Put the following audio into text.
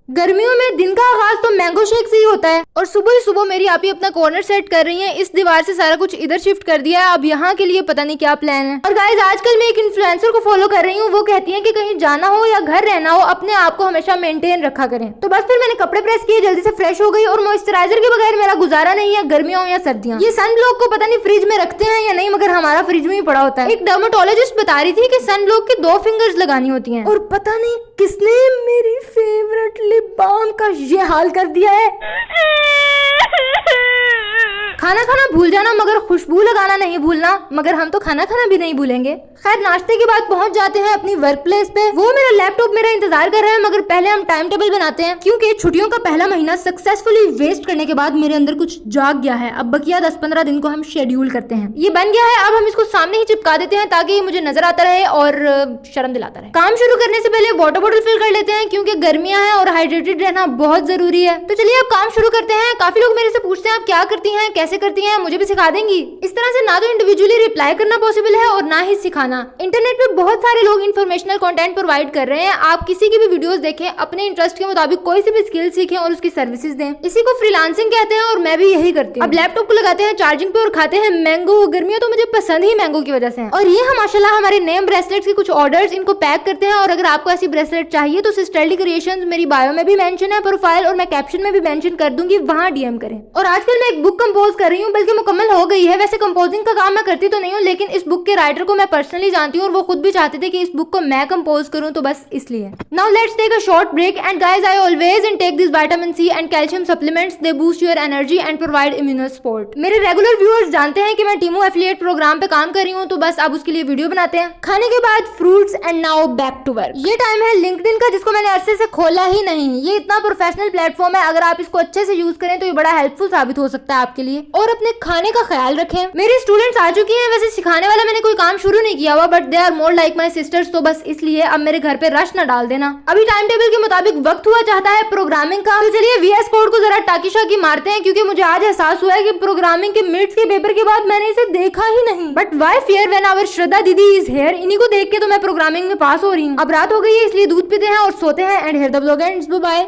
गर्मियों में दिन का आगाज तो मैंगो शेक से ही होता है और सुबह ही सुबह मेरी आपी अपना कॉर्नर सेट कर रही हैं। इस दीवार से सारा कुछ इधर शिफ्ट कर दिया है। अब यहाँ के लिए पता नहीं क्या प्लान है। और गाइस आजकल मैं एक इन्फ्लुएंसर को फॉलो कर रही हूँ। वो कहती है कि कहीं जाना हो या घर रहना हो अपने आप को हमेशा मेंटेन रखा करें। तो बस फिर मैंने कपड़े प्रेस किए, जल्दी से फ्रेश हो गई। और मॉइस्चराइजर के बगैर मेरा गुजारा नहीं है, गर्मियां हो या सर्दियां। ये सन ब्लॉक को पता नहीं फ्रिज में रखते हैं या नहीं, मगर हमारा फ्रिज में ही पड़ा होता है। एक डर्मेटोलॉजिस्ट बता रही थी कि सन ब्लॉक की 2 फिंगर्स लगानी होती हैं। और पता नहीं किसने मेरी फेवरेट लिप बाम का ये हाल कर दिया है। खाना खाना भूल जाना मगर खुशबू लगाना नहीं भूलना। मगर हम तो खाना खाना भी नहीं भूलेंगे। खैर नाश्ते के बाद पहुंच जाते हैं अपनी वर्क प्लेस पे। वो मेरा लैपटॉप मेरा इंतजार कर रहा है, मगर पहले हम टाइम टेबल बनाते हैं क्योंकि छुट्टियों का पहला महीना सक्सेसफुली वेस्ट करने के बाद मेरे अंदर कुछ जाग गया है। अब बकिया 10-15 दिन को हम शेड्यूल करते हैं। ये बन गया है, अब हम इसको सामने ही चिपका देते हैं ताकि मुझे नजर आता रहे और शर्म दिलाता रहे। काम शुरू करने से पहले वाटर बॉटल फिल कर लेते हैं क्योंकि गर्मियां हैं और हाइड्रेटेड रहना बहुत जरूरी है। तो चलिए अब काम शुरू करते हैं। काफी लोग मेरे से पूछते हैं आप क्या करती हैं, कैसे करती हैं, मुझे भी सिखा देंगी। इस तरह से ना तो इंडिविजुअली रिप्लाई करना पॉसिबल है और ना ही सिखाना। इंटरनेट पे बहुत सारे लोग इन्फॉर्मेशनल कंटेंट प्रोवाइड कर रहे हैं। आप किसी की भी वीडियोस देखें, अपने इंटरेस्ट के मुताबिक कोई सी भी स्किल सीखें और उसकी सर्विसेज दें। इसी को फ्रीलांसिंग कहते हैं और मैं भी यही करती हूँ। अब लैपटॉप को लगाते हैं चार्जिंग पे और खाते हैं मैंगो। गर्मियां तो मुझे पसंद ही मैंगो की वजह से है। और ये हम माशाल्लाह हमारे नए ब्रेसलेट्स के कुछ ऑर्डर्स इनको पैक करते हैं। और अगर आपको ऐसी ब्रेसलेट चाहिए तो सिस्टर्ली क्रिएशंस मेरी बायो में भी मेंशन है, प्रोफाइल और मैं कैप्शन में भी मेंशन कर दूंगी, वहां डीएम करें। और आजकल मैं एक बुक कंपोज कर रही हूँ, बल्कि मुकम्मल हो गई है। वैसे कंपोजिंग का काम मैं करती तो नहीं हूँ, लेकिन इस बुक के राइटर को मैं पर्सनली जानती हूँ और वो खुद भी चाहते थे कि इस बुक को मैं कंपोज करूँ, तो बस इसलिए। Now let's take a short break and guys I always intake this vitamin C and calcium supplements. They boost your energy and provide immuno support. मेरे रेगुलर व्यूअर्स जानते हैं कि मैं टीमू एफिलिएट प्रोग्राम पे काम कर रही हूँ, तो बस अब उसके लिए वीडियो बनाते हैं। खाने के बाद fruits and now back to work. ये टाइम है लिंक्डइन का, जिसको मैंने अरसे से खोला ही नहीं। ये इतना प्रोफेशनल प्लेटफॉर्म है, अगर आप इसको अच्छे से यूज करें तो ये बड़ा हेल्पफुल साबित हो सकता है आपके लिए। और अपने खाने का ख्याल रखें। मेरी स्टूडेंट्स आ चुकी हैं। वैसे सिखाने वाला मैंने कोई काम शुरू नहीं किया हुआ, but they are more like my sisters, तो बस इसलिए अब मेरे घर पे रश न डाल देना। अभी टाइम टेबल के मुताबिक वक्त हुआ चाहता है प्रोग्रामिंग का। तो चलिए वीएस कोड को जरा टाकी शाकी मारते हैं, क्योंकि मुझे आज एहसास हुआ है कि प्रोग्रामिंग के मिड्स के पेपर के बाद मैंने इसे देखा ही नहीं। But why fear when our Shraddha didi is here. इन्हीं को देख के तो मैं प्रोग्रामिंग में पास हो रही हूँ। अब रात हो गई है, इसलिए दूध पीते हैं और सोते हैं। And here the vlog ends, bye bye.